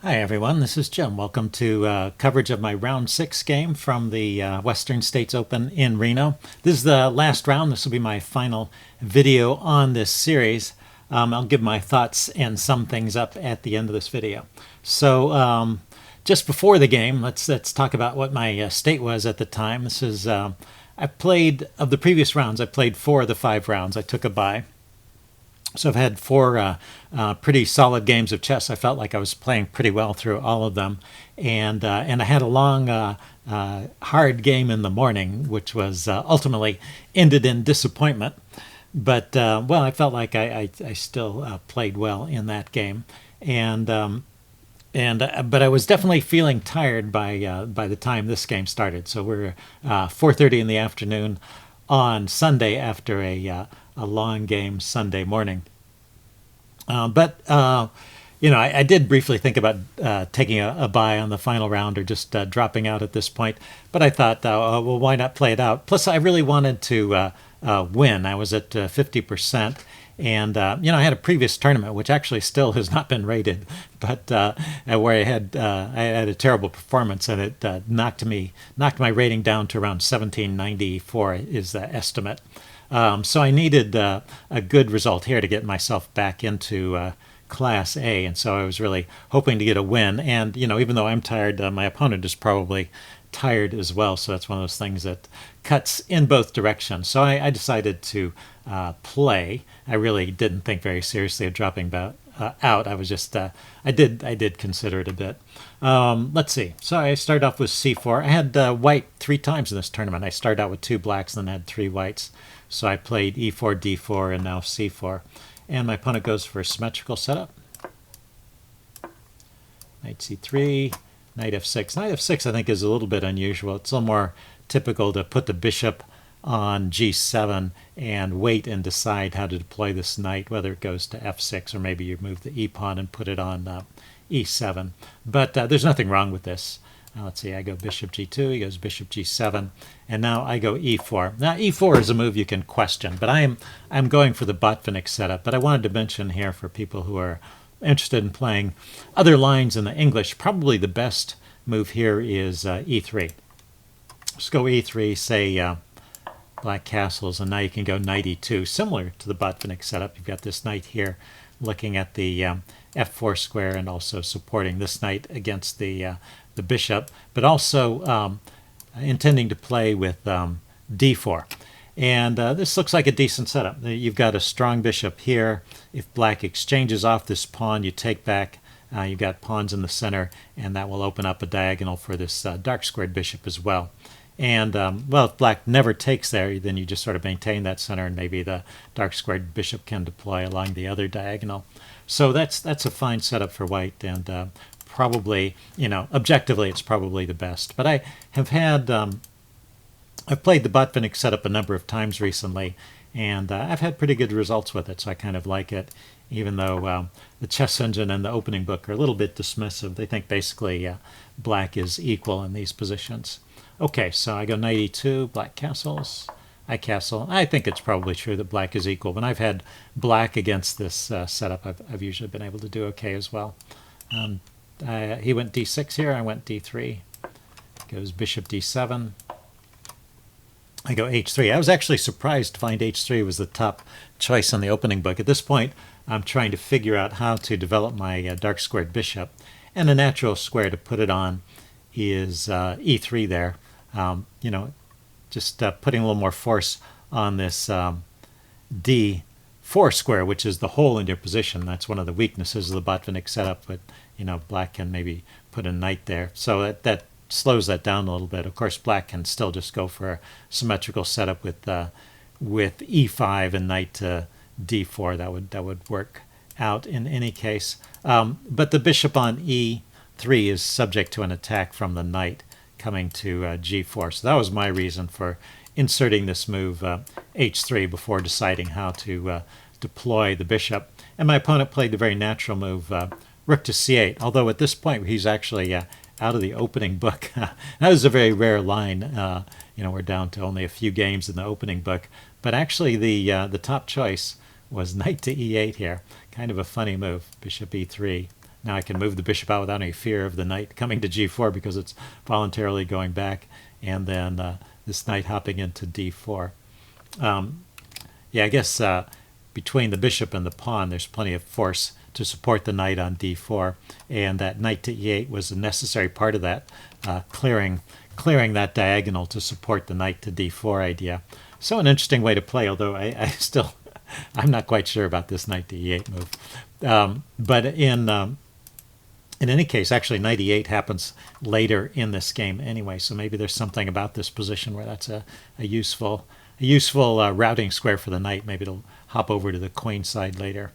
Hi everyone, this is Jim. Welcome to coverage of my round 6 game from the Western States Open in Reno. This is the last round. This will be my final video on this series. I'll give my thoughts and sum things up at the end of this video. So just before the game, let's talk about what my state was at the time. This is I played, of the previous rounds, I played 4 of the 5 rounds. I took a bye. So I've had 4 pretty solid games of chess. I felt like I was playing pretty well through all of them, and I had a long, hard game in the morning, which was ultimately ended in disappointment. But well, I felt like I still played well in that game, and but I was definitely feeling tired by the time this game started. So we're 4:30 in the afternoon on Sunday after a long game Sunday morning. But I did briefly think about taking a bye on the final round or just dropping out at this point. But I thought, well, why not play it out? Plus, I really wanted to win. I was at 50%. And I had a previous tournament, which actually still has not been rated, but where I had a terrible performance, and it knocked my rating down to around 1794 is the estimate. So I needed a good result here to get myself back into Class A, and so I was really hoping to get a win. And even though I'm tired, my opponent is probably tired as well. So that's one of those things that cuts in both directions. So I decided to play. I really didn't think very seriously of dropping out. I was just I did consider it a bit. Let's see. So I started off with c4. I had white 3 times in this tournament. I started out with 2 blacks and then had 3 whites. So I played e4, d4, and now c4. And my opponent goes for a symmetrical setup. Knight c3, knight f6. Knight f6 I think is a little bit unusual. It's a little more typical to put the bishop on g7 and wait and decide how to deploy this knight, whether it goes to f6 or maybe you move the e-pawn and put it on e7. But there's nothing wrong with this. Let's see, I go bishop g2, he goes bishop g7, and now I go e4. Now e4 is a move you can question, but I'm going for the Botvinnik setup. But I wanted to mention here for people who are interested in playing other lines in the English, probably the best move here is e3. Let's go e3, say black castles, and now you can go knight e2, similar to the Botvinnik setup. You've got this knight here looking at the f4 square and also supporting this knight against the bishop, but also intending to play with d4. And this looks like a decent setup. You've got a strong bishop here. If black exchanges off this pawn, you take back. You've got pawns in the center, and that will open up a diagonal for this dark squared bishop as well. And, well, if black never takes there, then you just sort of maintain that center, and maybe the dark squared bishop can deploy along the other diagonal. So that's a fine setup for white, and probably, objectively, it's probably the best. But I have had, I've played the Botvinnik setup a number of times recently, and I've had pretty good results with it, so I kind of like it, even though the Chess Engine and the opening book are a little bit dismissive. They think basically black is equal in these positions. Okay, so I go knight e2, black castles. I castle. I think it's probably true that black is equal. When I've had black against this setup, I've usually been able to do okay as well. He went d6 here, I went d3. Goes bishop d7. I go h3. I was actually surprised to find h3 was the top choice on the opening book. At this point, I'm trying to figure out how to develop my dark squared bishop. And a natural square to put it on is e3 there. Just putting a little more force on this d4 square, which is the hole in your position. That's one of the weaknesses of the Botvinnik setup, but black can maybe put a knight there. So that slows that down a little bit. Of course, black can still just go for a symmetrical setup with e5 and knight to d4. That would work out in any case. But the bishop on e3 is subject to an attack from the knight coming to g4. So that was my reason for inserting this move h3 before deciding how to deploy the bishop. And my opponent played the very natural move rook to c8, although at this point he's actually out of the opening book. That was a very rare line. We're down to only a few games in the opening book, but actually the top choice was knight to e8 here. Kind of a funny move, bishop e3. Now I can move the bishop out without any fear of the knight coming to g4 because it's voluntarily going back, and then this knight hopping into d4. Yeah, I guess between the bishop and the pawn, there's plenty of force to support the knight on d4, and that knight to e8 was a necessary part of that, clearing that diagonal to support the knight to d4 idea. So an interesting way to play, although I still, I'm not quite sure about this knight to e8 move. But in any case, actually knight e8 happens later in this game anyway, so maybe there's something about this position where that's a useful routing square for the knight. Maybe it'll hop over to the queen side later.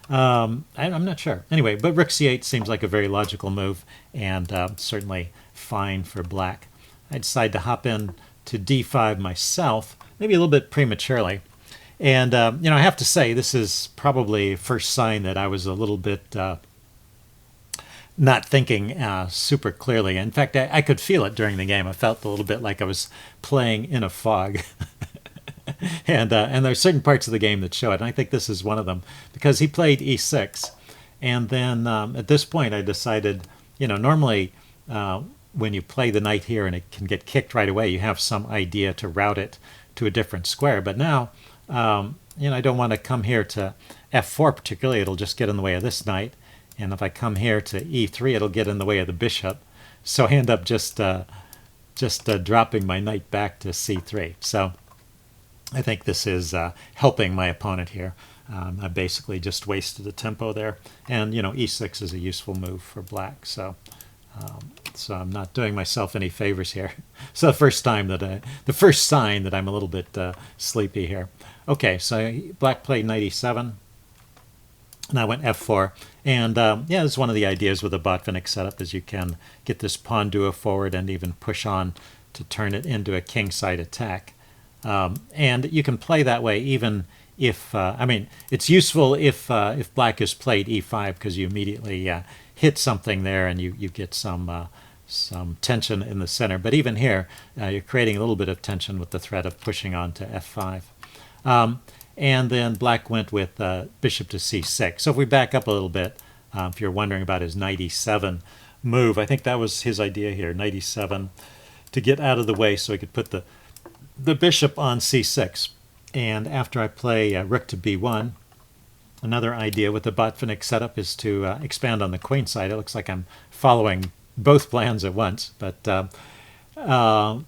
I'm not sure. Anyway, but rook c8 seems like a very logical move, and certainly fine for black. I decide to hop in to d5 myself, maybe a little bit prematurely. And, I have to say, this is probably first sign that I was a little bit not thinking super clearly. In fact, I could feel it during the game. I felt a little bit like I was playing in a fog. And there's certain parts of the game that show it. And I think this is one of them, because he played e6. And then at this point, I decided, normally when you play the knight here and it can get kicked right away, you have some idea to route it to a different square. But now, I don't want to come here to f4 particularly. It'll just get in the way of this knight. And if I come here to e3, it'll get in the way of the bishop. So I end up just dropping my knight back to c3. So I think this is helping my opponent here. I basically just wasted the tempo there. And, e6 is a useful move for black. So I'm not doing myself any favors here. So the first sign that I'm a little bit sleepy here. Okay, so black played knight e7. And I went f4. And yeah, this is one of the ideas with the Botvinnik setup, is you can get this pawn duo forward and even push on to turn it into a kingside attack. And you can play that way even if, it's useful if black has played e5, because you immediately hit something there and you get some tension in the center. But even here, you're creating a little bit of tension with the threat of pushing on to f5. And then black went with bishop to c6. So if we back up a little bit, if you're wondering about his knight e7 move, I think that was his idea here, knight e7, to get out of the way so he could put the bishop on c6. And after I play rook to b1, another idea with the Botvinnik setup is to expand on the queen side. It looks like I'm following both plans at once, but in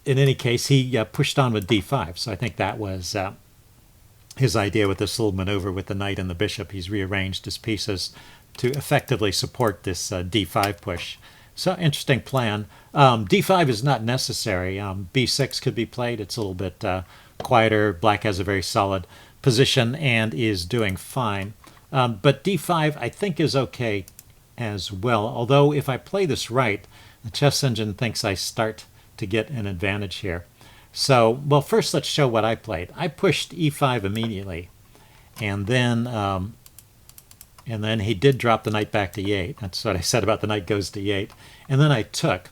any case, he pushed on with d5. So I think that was his idea with this little maneuver with the knight and the bishop. He's rearranged his pieces to effectively support this d5 push. So interesting plan. d5 is not necessary. b6 could be played. It's a little bit quieter. Black has a very solid position and is doing fine. But d5 I think is okay as well. Although if I play this right, the chess engine thinks I start to get an advantage here. So, well, first let's show what I played. I pushed e5 immediately, and then he did drop the knight back to e8. That's what I said about the knight goes to e8. And then I took,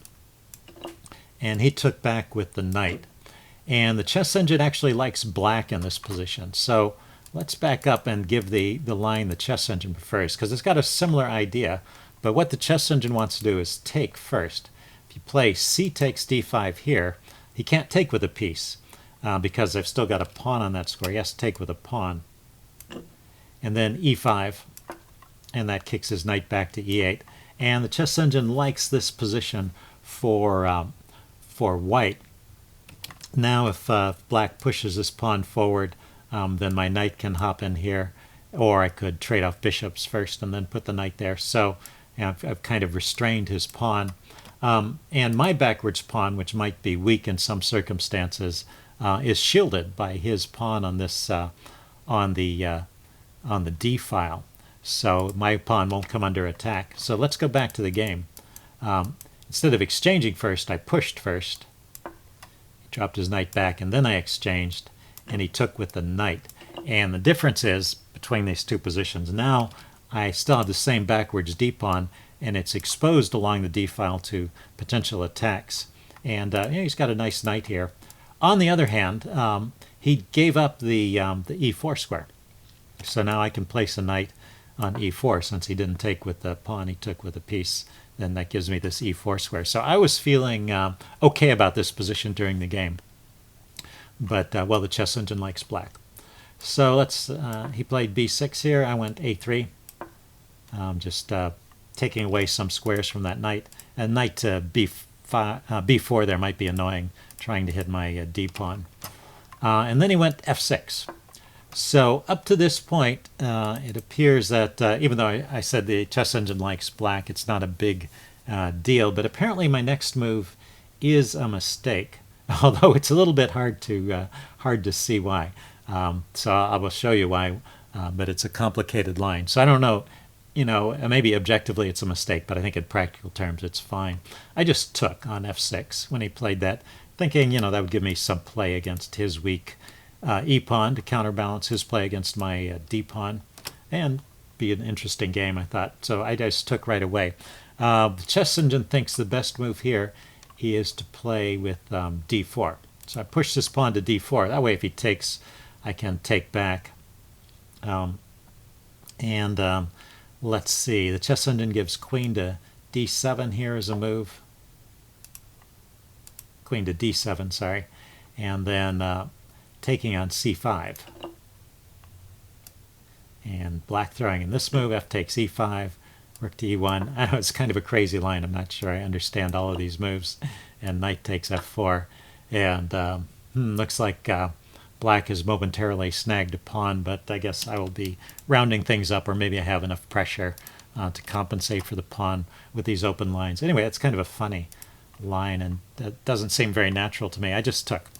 and he took back with the knight. And the chess engine actually likes black in this position. So let's back up and give the line the chess engine prefers, because it's got a similar idea. But what the chess engine wants to do is take first. If you play c takes d5 here, he can't take with a piece because I've still got a pawn on that square. He has to take with a pawn. And then e5, and that kicks his knight back to e8. And the chess engine likes this position for white. Now if black pushes this pawn forward, then my knight can hop in here, or I could trade off bishops first and then put the knight there. So I've kind of restrained his pawn. And my backwards pawn, which might be weak in some circumstances, is shielded by his pawn on this on the d file. So my pawn won't come under attack. So let's go back to the game. Instead of exchanging first, I pushed first. He dropped his knight back, and then I exchanged, and he took with the knight. And the difference is between these two positions. Now I still have the same backwards d pawn, and it's exposed along the d file to potential attacks. And he's got a nice knight here. On the other hand, he gave up the e4 square. So now I can place a knight on e4 since he didn't take with the pawn, he took with a piece. Then that gives me this e4 square. So I was feeling okay about this position during the game. But, well, the chess engine likes black. So he played b6 here. I went a3. Just taking away some squares from that knight. And knight to b4 there might be annoying, trying to hit my d pawn. And then he went f6. So up to this point, it appears that even though I said the chess engine likes black, it's not a big deal. But apparently my next move is a mistake, although it's a little bit hard to see why. So I will show you why, but it's a complicated line. So I don't know, maybe objectively it's a mistake, but I think in practical terms it's fine. I just took on f6 when he played that, thinking, that would give me some play against his weak e-pawn to counterbalance his play against my d-pawn, and be an interesting game, I thought. So I just took right away. The chess engine thinks the best move here is to play with d4. So I push this pawn to d4. That way if he takes, I can take back. Let's see. The chess engine gives queen to d7 here as a move. Queen to d7, sorry. And then taking on c5. And black throwing in this move, f takes e5, rook to e1. I know it's kind of a crazy line. I'm not sure I understand all of these moves. And knight takes f4. And looks like black has momentarily snagged a pawn, but I guess I will be rounding things up, or maybe I have enough pressure to compensate for the pawn with these open lines. Anyway, it's kind of a funny line, and that doesn't seem very natural to me. I just took.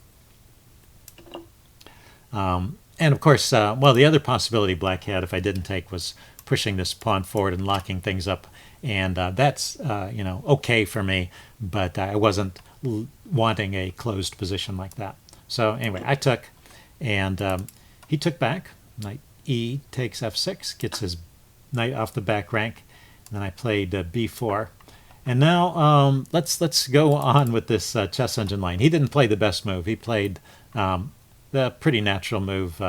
And of course, well, the other possibility black had if I didn't take was pushing this pawn forward and locking things up, and that's okay for me, but I wasn't wanting a closed position like that. So anyway, I took, and he took back. Knight e takes f6, gets his knight off the back rank. And then I played b4. And now let's go on with this chess engine line. He didn't play the best move. He played the pretty natural move,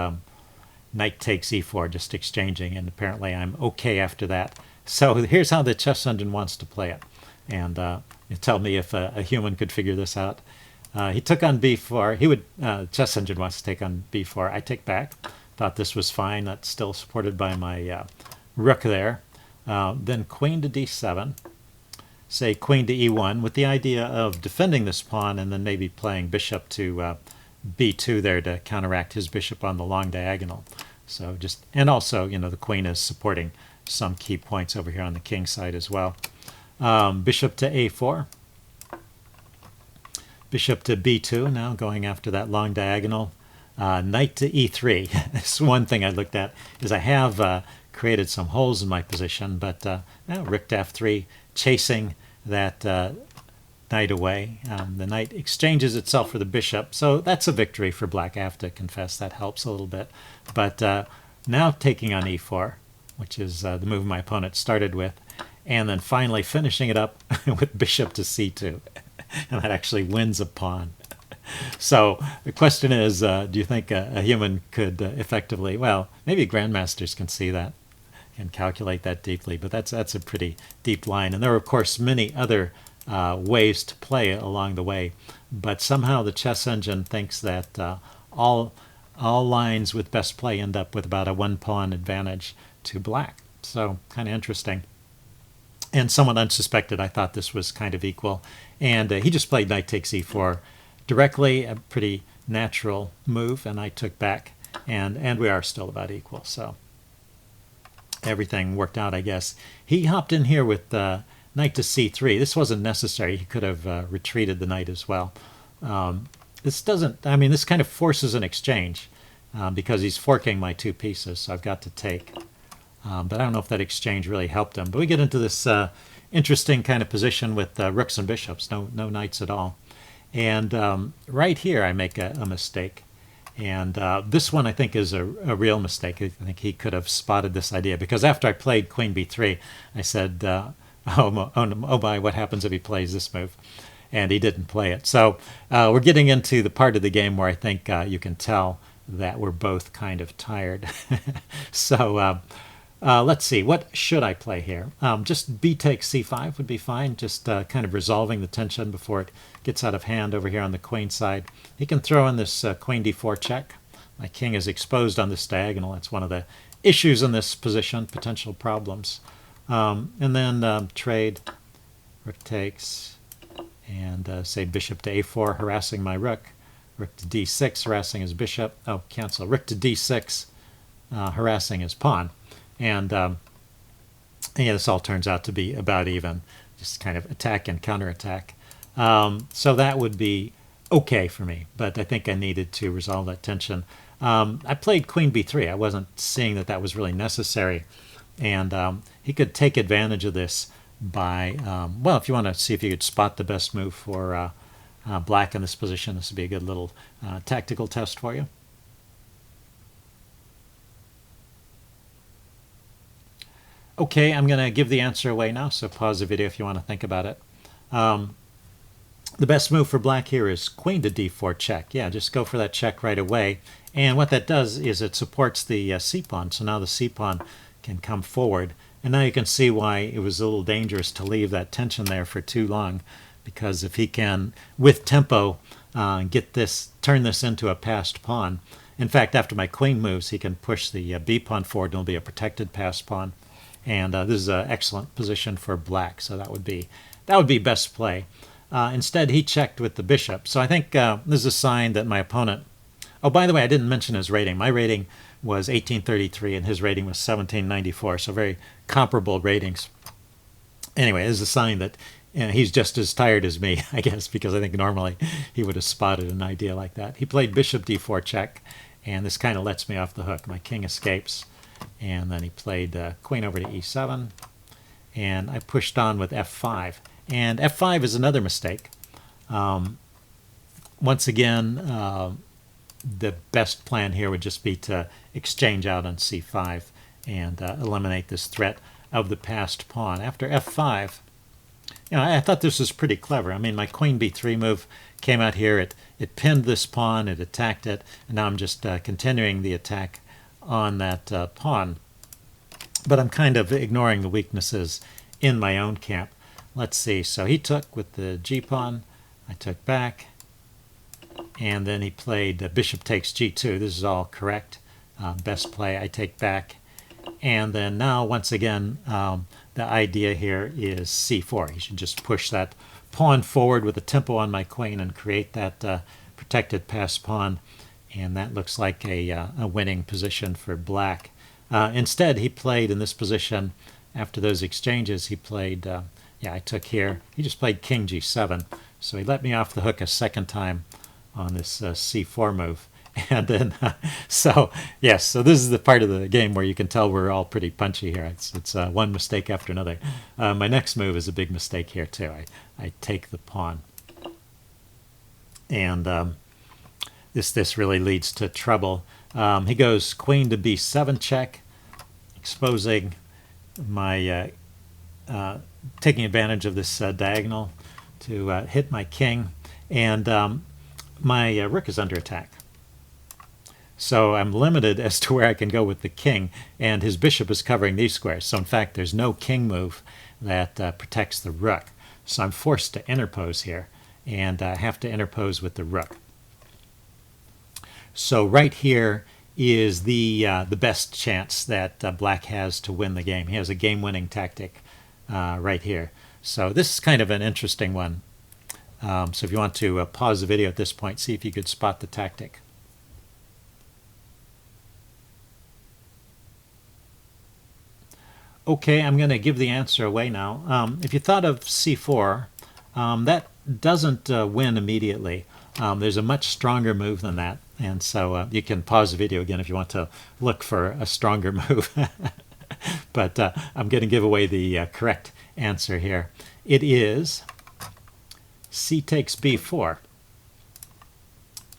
knight takes e4, just exchanging, and apparently I'm okay after that. So here's how the chess engine wants to play it. And you tell me if a human could figure this out. He took on b4. Chess engine wants to take on b4. I take back. Thought this was fine. That's still supported by my rook there. Then queen to d7. Say queen to e1 with the idea of defending this pawn and then maybe playing bishop to b2 there to counteract his bishop on the long diagonal. So and also, the queen is supporting some key points over here on the king side as well. Bishop to a4. Bishop to b2 now, going after that long diagonal. Knight to e3. This one thing I looked at is I have created some holes in my position, but now rook to f3, chasing that knight away. The knight exchanges itself for the bishop, so that's a victory for black. I have to confess that helps a little bit. But now taking on e4, which is the move my opponent started with, and then finally finishing it up with bishop to c2. And that actually wins a pawn. So the question is, do you think a human could effectively, well, maybe grandmasters can see that and calculate that deeply, but that's a pretty deep line. And there are, of course, many other ways to play it along the way, but somehow the chess engine thinks that all lines with best play end up with about a one-pawn advantage to black. So kind of interesting. And somewhat unsuspected, I thought this was kind of equal. And he just played knight takes e4 directly, a pretty natural move, and I took back, and we are still about equal. So everything worked out, I guess. He hopped in here with knight to c3. This wasn't necessary. He could have retreated the knight as well. This kind of forces an exchange because he's forking my two pieces, so I've got to take. But I don't know if that exchange really helped him. But we get into this interesting kind of position with rooks and bishops, no knights at all. And right here I make a mistake. And this one I think is a real mistake. I think he could have spotted this idea, because after I played queen b3, I said, oh my, what happens if he plays this move? And he didn't play it. So we're getting into the part of the game where I think you can tell that we're both kind of tired. So Let's see, what should I play here? Just b takes c5 would be fine, just kind of resolving the tension before it gets out of hand over here on the queen side. He can throw in this queen d4 check. My king is exposed on this diagonal. That's one of the issues in this position, potential problems. And then trade, rook takes, and say bishop to a4, harassing my rook. Rook to d6, harassing his bishop. Oh, cancel. Rook to d6, harassing his pawn. And yeah, this all turns out to be about even, just kind of attack and counterattack. So that would be okay for me, but I think I needed to resolve that tension. I played queen b3. I wasn't seeing that that was really necessary. And he could take advantage of this by, well, if you want to see if you could spot the best move for black in this position, this would be a good little tactical test for you. Okay, I'm going to give the answer away now, so pause the video if you want to think about it. The best move for black here is queen to d4 check. Yeah, just go for that check right away. And what that does is it supports the c-pawn, so now the c-pawn can come forward. And now you can see why it was a little dangerous to leave that tension there for too long, because if he can, with tempo, turn this into a passed pawn. In fact, after my queen moves, he can push the b-pawn forward, and it'll be a protected passed pawn. And this is an excellent position for black, so that would be best play. Instead, he checked with the bishop. So I think this is a sign that my opponent... Oh, by the way, I didn't mention his rating. My rating was 1833, and his rating was 1794, so very comparable ratings. Anyway, this is a sign that he's just as tired as me, I guess, because I think normally he would have spotted an idea like that. He played bishop d4 check, and this kind of lets me off the hook. My king escapes. And then he played queen over to e7, and I pushed on with f5. And f5 is another mistake. Once again, the best plan here would just be to exchange out on c5 and eliminate this threat of the passed pawn. After f5, I thought this was pretty clever. I mean, my queen b3 move came out here. It pinned this pawn, it attacked it, and now I'm just continuing the attack on that pawn. But I'm kind of ignoring the weaknesses in my own camp. Let's see. So he took with the g-pawn. I took back. And then he played bishop takes g2. This is all correct. Best play. I take back. And then now, once again, the idea here is c4. He should just push that pawn forward with a tempo on my queen and create that protected passed pawn. And that looks like a winning position for black. Instead, he played in this position, after those exchanges, he played, I took here. He just played king g7. So he let me off the hook a second time on this c4 move. And then, so this is the part of the game where you can tell we're all pretty punchy here. It's one mistake after another. My next move is a big mistake here, too. I take the pawn. And... This really leads to trouble. He goes queen to b7 check, exposing my taking advantage of this diagonal to hit my king, and my rook is under attack. So I'm limited as to where I can go with the king, and his bishop is covering these squares. So in fact, there's no king move that protects the rook. So I'm forced to interpose here, and I have to interpose with the rook. So right here is the best chance that black has to win the game. He has a game-winning tactic right here. So this is kind of an interesting one. So if you want to pause the video at this point, see if you could spot the tactic. Okay, I'm going to give the answer away now. If you thought of c4, that doesn't win immediately. There's a much stronger move than that. And so you can pause the video again if you want to look for a stronger move. But I'm going to give away the correct answer here. It is c takes b4.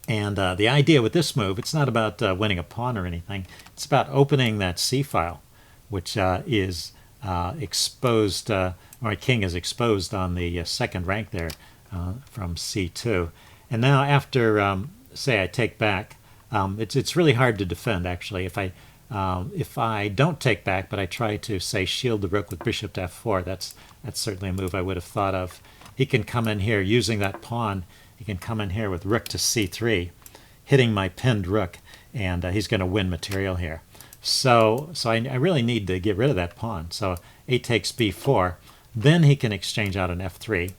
And the idea with this move, it's not about winning a pawn or anything. It's about opening that c file, which is exposed, my king is exposed on the second rank there from c2. And now after... say I take back, it's really hard to defend, actually. If I If I don't take back, but I try to, say, shield the rook with bishop to f4, that's certainly a move I would have thought of. He can come in here using that pawn. He can come in here with rook to c3, hitting my pinned rook, and he's going to win material here. So I really need to get rid of that pawn. So a takes b4. Then he can exchange out an f3,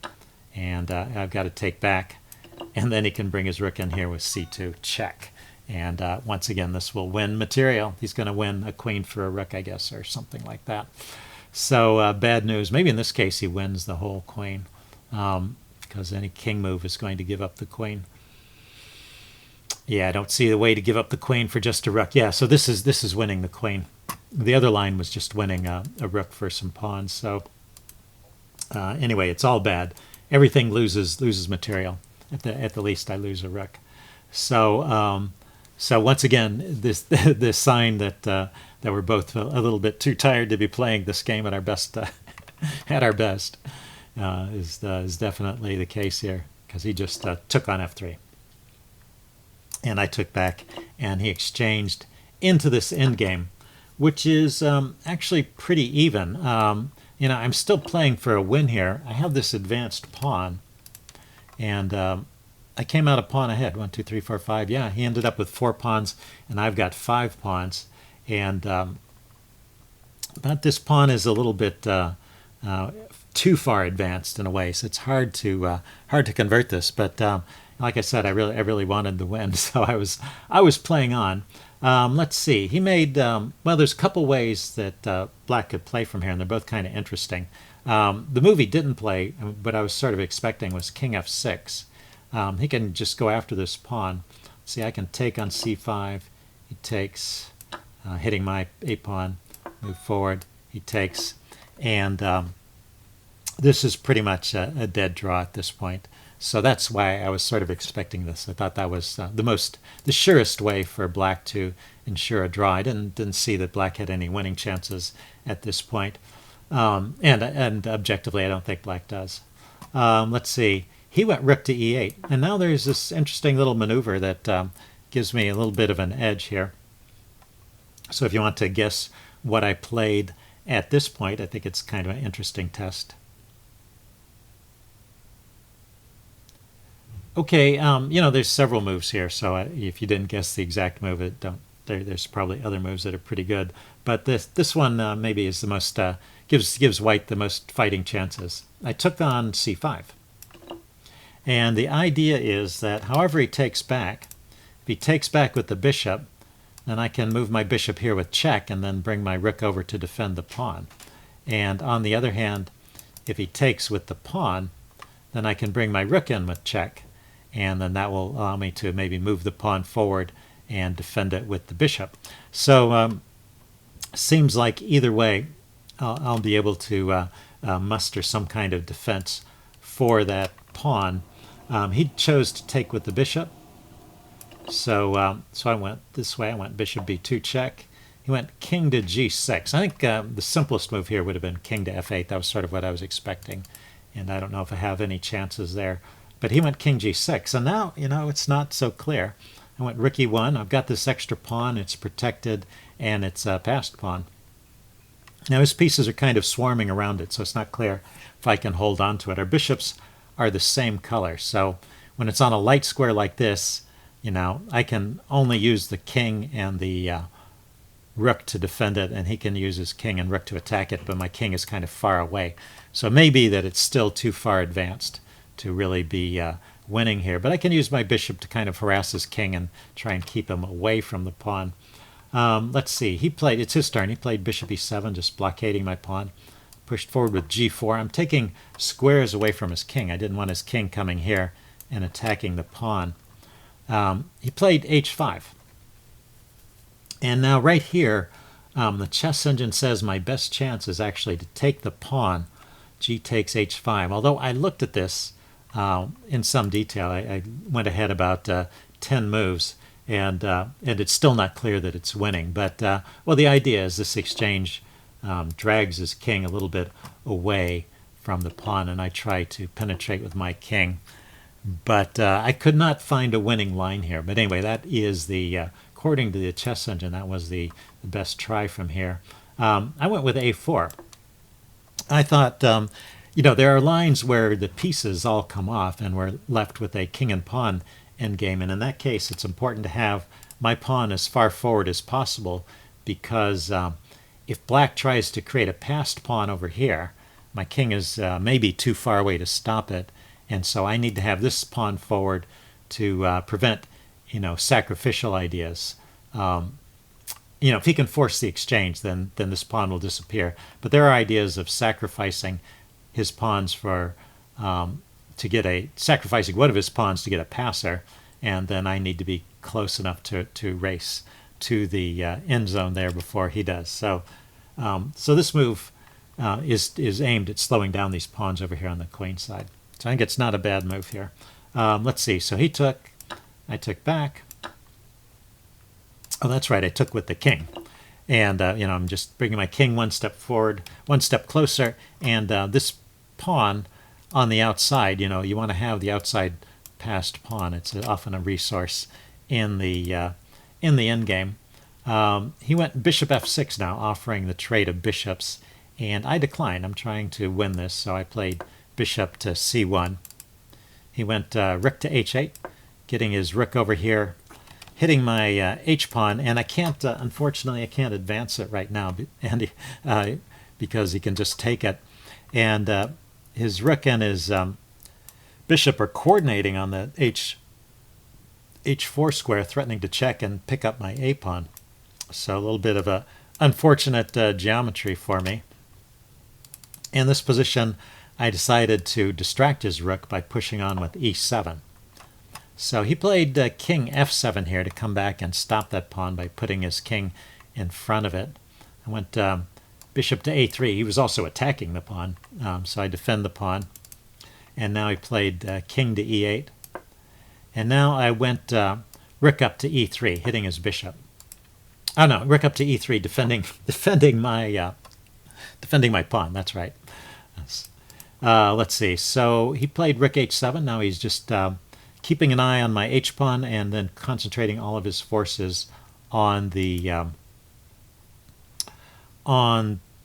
and I've got to take back. And then he can bring his rook in here with c2, check. And once again, this will win material. He's going to win a queen for a rook, I guess, or something like that. So bad news. Maybe in this case he wins the whole queen, because any king move is going to give up the queen. Yeah, I don't see the way to give up the queen for just a rook. Yeah, so this is winning the queen. The other line was just winning a rook for some pawns. So anyway, it's all bad. Everything loses material. At the least, I lose a rook. So so once again, this sign that we're both a little bit too tired to be playing this game at our best at our best is definitely the case here, because he just took on f3, and I took back, and he exchanged into this endgame, which is actually pretty even. You know, I'm still playing for a win here. I have this advanced pawn, and I came out a pawn ahead. 1, 2, 3, 4, 5. Yeah, he ended up with 4 pawns, and I've got 5 pawns. And but this pawn is a little bit too far advanced in a way, so it's hard to convert this. But like I said, I really wanted the win, so I was playing on. Let's see. He made well. There's a couple ways that Black could play from here, and they're both kind of interesting. The move he didn't play, but I was sort of expecting, was King f6. He can just go after this pawn. See, I can take on c5. He takes, hitting my a pawn. Move forward. He takes, and this is pretty much a dead draw at this point. So that's why I was sort of expecting this. I thought that was the surest way for Black to ensure a draw. I didn't see that Black had any winning chances at this point, and objectively, I don't think Black does. Let's see. He went rook to e8, and now there's this interesting little maneuver that gives me a little bit of an edge here. So if you want to guess what I played at this point, I think it's kind of an interesting test. Okay, you know, there's several moves here, so if you didn't guess the exact move, there's probably other moves that are pretty good. But this one maybe is the most gives White the most fighting chances. I took on c5. And the idea is that however he takes back, if he takes back with the bishop, then I can move my bishop here with check and then bring my rook over to defend the pawn. And on the other hand, if he takes with the pawn, then I can bring my rook in with check, and then that will allow me to maybe move the pawn forward and defend it with the bishop. So seems like either way I'll be able to muster some kind of defense for that pawn. He chose to take with the bishop, so so I went this way. I went bishop b2 check. He went king to g6. I think the simplest move here would have been king to f8. That was sort of what I was expecting, and I don't know if I have any chances there. But he went king g6, and now, you know, it's not so clear. I went rook e1. I've got this extra pawn. It's protected, and it's a passed pawn. Now his pieces are kind of swarming around it, so it's not clear if I can hold on to it. Our bishops are the same color, so when it's on a light square like this, you know, I can only use the king and the rook to defend it, and he can use his king and rook to attack it, but my king is kind of far away. So it may be that it's still too far advanced to really be winning here, but I can use my bishop to kind of harass his king and try and keep him away from the pawn. Let's see. It's his turn. He played bishop e7, just blockading my pawn. Pushed forward with g4. I'm taking squares away from his king. I didn't want his king coming here and attacking the pawn. He played h5. And now right here, the chess engine says my best chance is actually to take the pawn. G takes h5. Although I looked at this in some detail. I went ahead about 10 moves, and it's still not clear that it's winning. But, well, the idea is this exchange drags his king a little bit away from the pawn, and I try to penetrate with my king. But I could not find a winning line here. But anyway, that is the according to the chess engine, that was the best try from here. I went with a4. I thought, there are lines where the pieces all come off and we're left with a king and pawn endgame. And in that case, it's important to have my pawn as far forward as possible, because if black tries to create a passed pawn over here, my king is maybe too far away to stop it. And so I need to have this pawn forward to prevent, sacrificial ideas. If he can force the exchange, then this pawn will disappear. But there are ideas of sacrificing his pawns for sacrificing one of his pawns to get a passer, and then I need to be close enough to race to the end zone there before he does. So this move is aimed at slowing down these pawns over here on the queen side. So I think it's not a bad move here. Let's see. So he took, I took back. Oh, that's right. I took with the king. And, I'm just bringing my king one step forward, one step closer. And this pawn on the outside, you want to have the outside passed pawn. It's often a resource in the end game. He went bishop f6 now, offering the trade of bishops. And I declined. I'm trying to win this, so I played bishop to c1. He went rook to h8, getting his rook over here, hitting my h-pawn, and I can't, unfortunately, I can't advance it right now, because he can just take it. And his rook and his bishop are coordinating on the h4 square, threatening to check and pick up my a-pawn. So a little bit of a unfortunate geometry for me. In this position, I decided to distract his rook by pushing on with e7. So he played king f7 here to come back and stop that pawn by putting his king in front of it. I went bishop to a3. He was also attacking the pawn, so I defend the pawn. And now he played king to e8. And now I went rook up to e3, hitting his bishop. Oh no, rook up to e3, defending my pawn. That's right. Let's see. So he played rook h7. Now he's just keeping an eye on my h-pawn and then concentrating all of his forces on the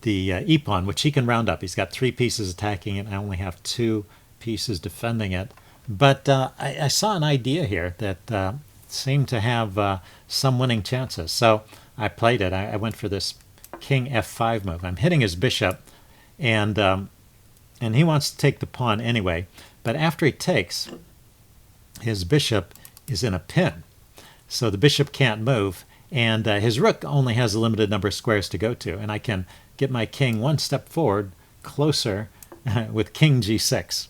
e-pawn, which he can round up. He's got 3 pieces attacking it. I only have 2 pieces defending it. But I saw an idea here that seemed to have some winning chances. So I played it. I went for this king f5 move. I'm hitting his bishop, and he wants to take the pawn anyway. But after he takes, his bishop is in a pin. So the bishop can't move, and his rook only has a limited number of squares to go to. And I can get my king one step forward, closer, with king g6.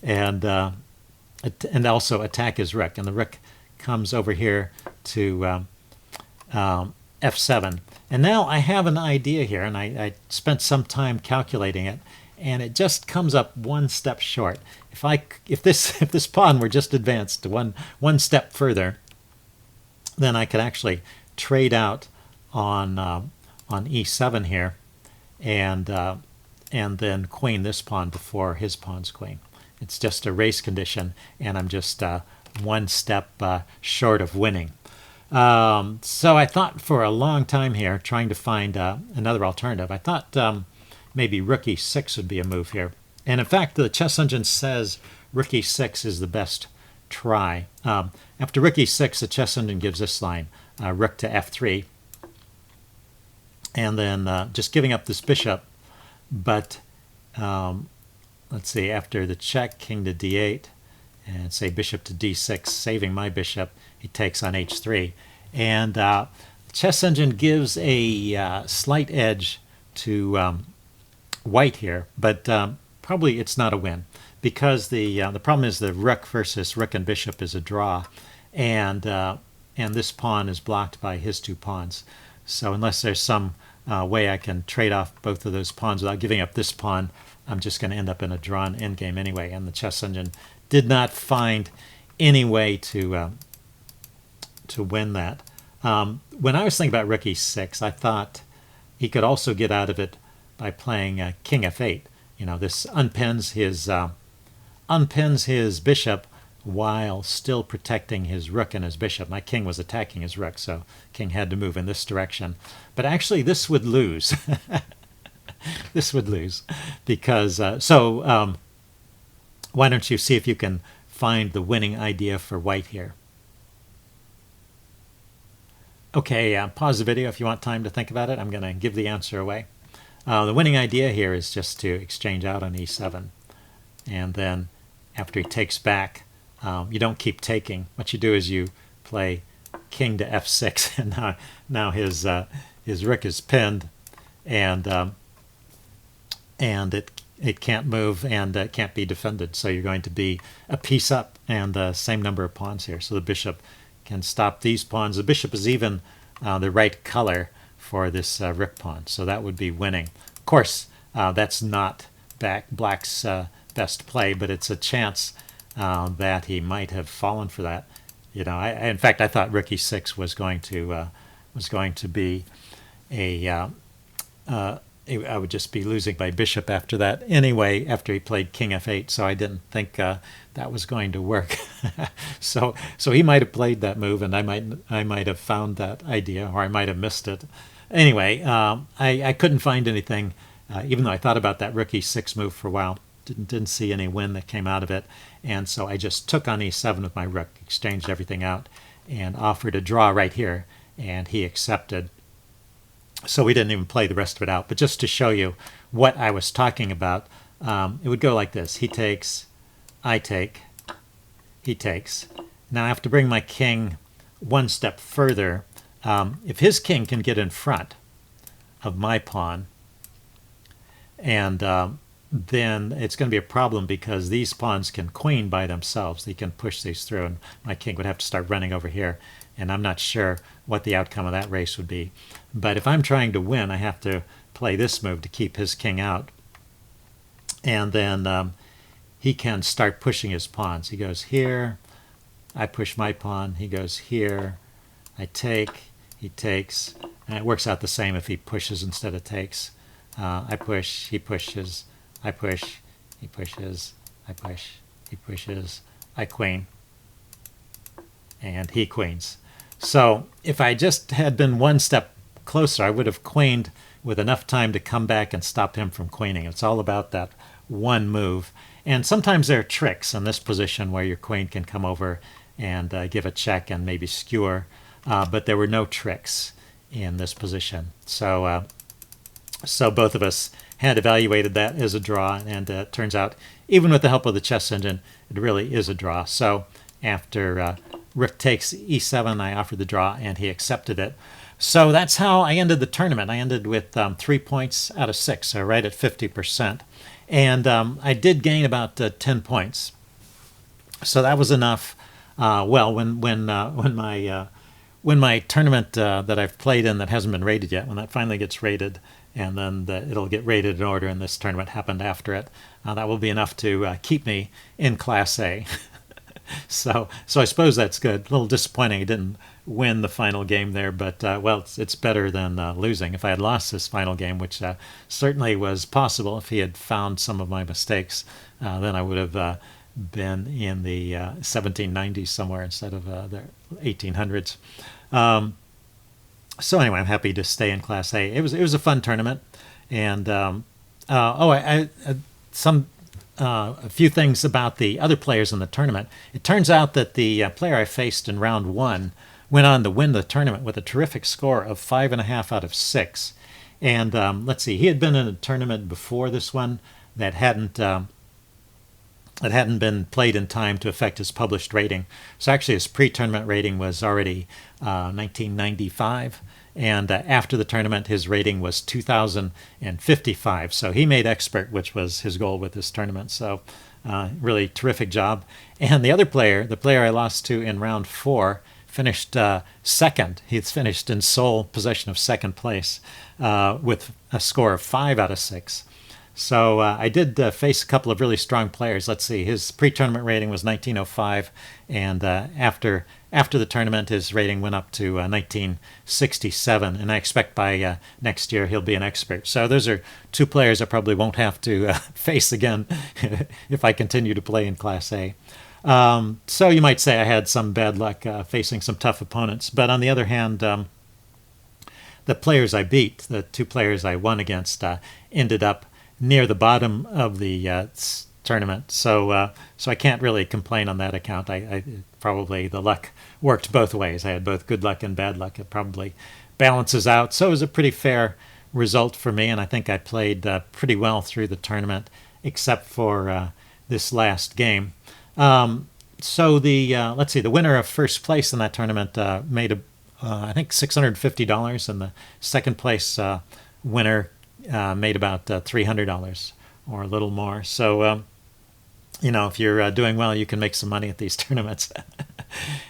And also attack his rook. And the rook comes over here to f7. And now I have an idea here, and I spent some time calculating it, and it just comes up one step short. If this pawn were just advanced to one step further, then I could actually trade out on e7 here, and then queen this pawn before his pawn's queen. It's just a race condition, and I'm just one step short of winning. So I thought for a long time here, trying to find another alternative. I thought maybe rook e6 would be a move here. And in fact, the chess engine says rook e6 is the best try. After rook e6, the chess engine gives this line, rook to f3. And then just giving up this bishop. But let's see, after the check, king to d8, and say bishop to d6, saving my bishop, he takes on h3. And the chess engine gives a slight edge to white here, but probably it's not a win, because the problem is the rook versus rook and bishop is a draw, and this pawn is blocked by his 2 pawns. So unless there's some way I can trade off both of those pawns without giving up this pawn, I'm just going to end up in a drawn endgame anyway. And the chess engine did not find any way to win that. When I was thinking about rook e6, I thought he could also get out of it by playing king f8. This unpins his bishop while still protecting his rook and his bishop. My king was attacking his rook, so king had to move in this direction. But actually, this would lose. This would lose because why don't you see if you can find the winning idea for white here? Okay, pause the video if you want time to think about it. I'm going to give the answer away. The winning idea here is just to exchange out on e7. And then after he takes back, you don't keep taking. What you do is you play king to f6, and now his rook is pinned, and it can't move and it can't be defended. So you're going to be a piece up and the same number of pawns here. So the bishop can stop these pawns. The bishop is even the right color for this rook pawn, so that would be winning. Of course, that's not black's best play, but it's a chance that he might have fallen for that. You know, in fact, I thought rook e6 was going to be I would just be losing my bishop after that anyway, after he played king f8, so I didn't think that was going to work. so he might have played that move, and I might have found that idea, or I might have missed it. Anyway, I couldn't find anything, even though I thought about that rook e6 move for a while. Didn't see any win that came out of it, and so I just took on e7 with my rook, exchanged everything out, and offered a draw right here, and he accepted. So we didn't even play the rest of it out. But just to show you what I was talking about, it would go like this. He takes, I take, he takes. Now I have to bring my king one step further. If his king can get in front of my pawn, and then it's going to be a problem because these pawns can queen by themselves. They can push these through, and my king would have to start running over here. And I'm not sure what the outcome of that race would be. But if I'm trying to win, I have to play this move to keep his king out. And then he can start pushing his pawns. He goes here, I push my pawn, he goes here, I take, he takes, and it works out the same if he pushes instead of takes. I push, he pushes, I push, he pushes, I push, he pushes, I queen, and he queens. So if I just had been one step closer, I would have queened with enough time to come back and stop him from queening. It's all about that one move. And sometimes there are tricks in this position where your queen can come over and give a check and maybe skewer, but there were no tricks in this position. So both of us had evaluated that as a draw, and it turns out, even with the help of the chess engine, it really is a draw. So after rook takes e7, I offered the draw, and he accepted it. So that's how I ended the tournament. I ended with 3 points out of 6, so right at 50%. And I did gain about 10 points. So that was enough. Well, when my tournament that I've played in that hasn't been rated yet, when that finally gets rated, and then it'll get rated in order, and this tournament happened after it, that will be enough to keep me in Class A. So I suppose that's good. A little disappointing I didn't win the final game there, but well, it's better than losing. If I had lost this final game, which certainly was possible if he had found some of my mistakes, then I would have been in the 1790s somewhere instead of the 1800s. So anyway, I'm happy to stay in Class A. It was a fun tournament, and a few things about the other players in the tournament. It turns out that the player I faced in round 1 went on to win the tournament with a terrific score of 5.5 out of 6. And let's see, he had been in a tournament before this one that hadn't been played in time to affect his published rating. So actually his pre-tournament rating was already 1995. And after the tournament, his rating was 2,055. So he made expert, which was his goal with this tournament. So really terrific job. And the other player, the player I lost to in round 4, finished second. He's finished in sole possession of second place with a score of 5 out of 6. So I did face a couple of really strong players. Let's see, his pre-tournament rating was 1905, and after the tournament, his rating went up to 1967, and I expect by next year he'll be an expert. So those are 2 players I probably won't have to face again if I continue to play in Class A. So you might say I had some bad luck facing some tough opponents. But on the other hand, the players I beat, the two players I won against, ended up near the bottom of the tournament. So I can't really complain on that account. I probably the luck worked both ways. I had both good luck and bad luck. It probably balances out. So it was a pretty fair result for me, and I think I played pretty well through the tournament, except for this last game. So the let's see, the winner of first place in that tournament made I think $650, and the second place winner made about $300 or a little more. So if you're doing well, you can make some money at these tournaments.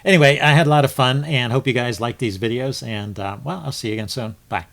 Anyway, I had a lot of fun and hope you guys like these videos. And well, I'll see you again soon. Bye.